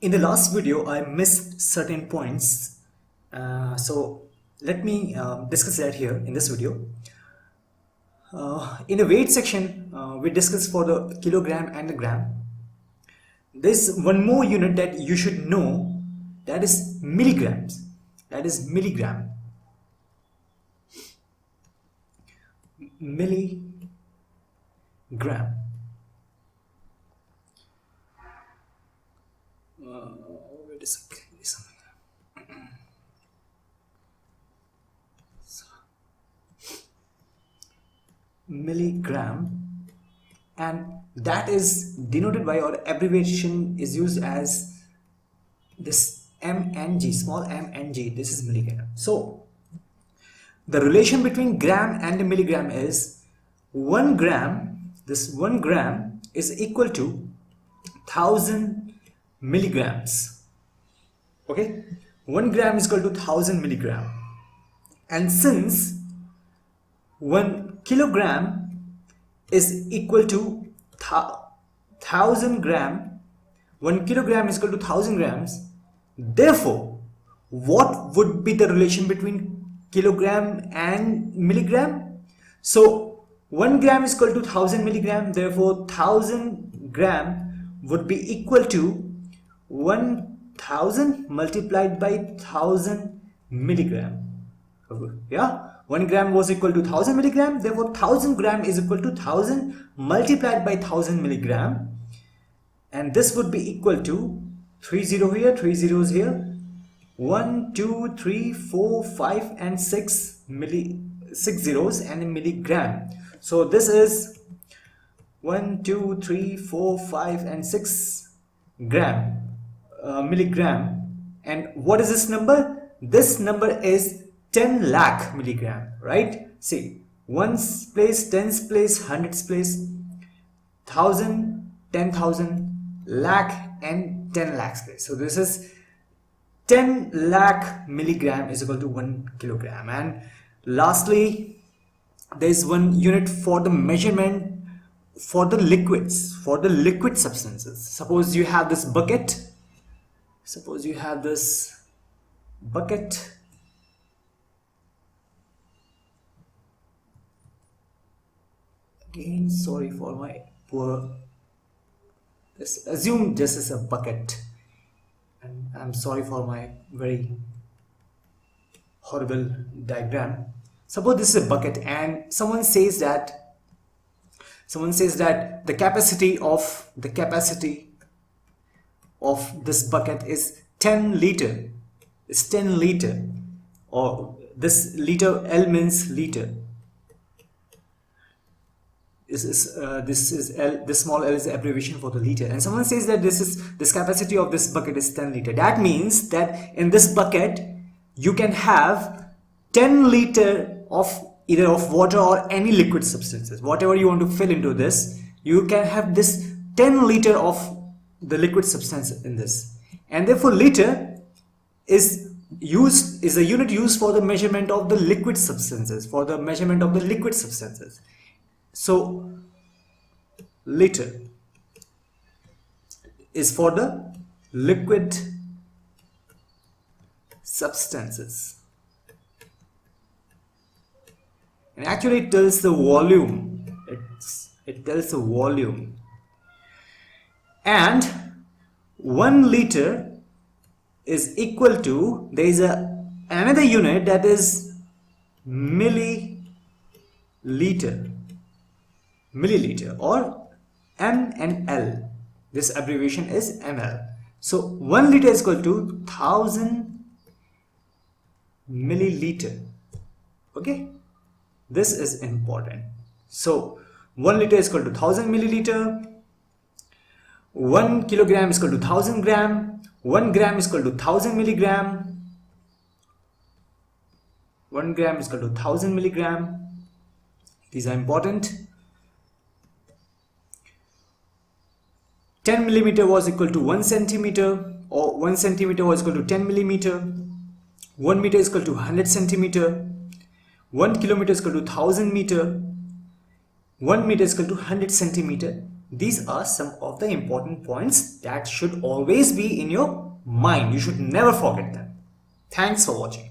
In the last video, I missed certain points. So let me discuss that here in this video. In the weight section, we discussed for the kilogram and the gram. There's one more unit that you should know, that is milligrams. That is milligram. Milligram. Wait a second. Milligram, and that is denoted by, or abbreviation is used as this mng, small mng. This is milligram. So the relation between gram and milligram is 1 gram. This 1 gram is equal to 1000 milligrams. Okay, 1 gram is equal to 1000 milligram, and since 1 kilogram is equal to 1000 gram, 1 kilogram is equal to 1000 grams. Therefore, what would be the relation between kilogram and milligram? So 1 gram is equal to 1000 milligram. Therefore, 1000 gram would be equal to 1000 multiplied by 1000 milligram. Yeah, 1 gram was equal to 1000 milligram. Therefore, 1000 gram is equal to 1000 multiplied by 1000 milligram, and this would be equal to 30 here, 3 zeros here, 1 2 3 4 5 and 6 zeros and a milligram. So this is 1 2 3 4 5 and 6 gram milligram. And what is this number? This number is 10 lakh milligram, right? See, ones place, tens place, hundreds place, 1000, 10,000, lakh and 10 lakhs place. So this is 10 lakh milligram is equal to 1 kilogram. And lastly, there is one unit for the measurement for the liquids, for the liquid substances. Suppose you have this bucket. Again, sorry for my poor. Let's assume this is a bucket, and I'm sorry for my very horrible diagram. Suppose this is a bucket, and someone says that the capacity of this bucket is 10 liter. It's 10 liter, or this liter, L means liter. This small l is the abbreviation for the liter, and someone says that this capacity of this bucket is 10 liter. That means that in this bucket you can have 10 liter of either of water or any liquid substances. Whatever you want to fill into this, you can have this 10 liter of the liquid substance in this, and therefore liter is a unit used for the measurement of the liquid substances, So liter is for the liquid substances, and actually it tells the volume. It tells the volume. And 1 liter is equal to, there is another unit, that is milliliter, or M and L. This abbreviation is ml. So 1 liter is equal to 1000 milliliter. Okay, this is important. So 1 liter is equal to 1000 milliliter. 1 kilogram is equal to 1000 gram. 1 gram is equal to 1000 milligram. 1 gram is equal to 1000 milligram. These are important. 10 millimeter was equal to 1 centimeter, or 1 centimeter was equal to 10 millimeter. 1 meter is equal to 100 centimeter. 1 kilometer is equal to 1000 meter. 1 meter is equal to 100 centimeter. These are some of the important points that should always be in your mind. You should never forget them. Thanks for watching.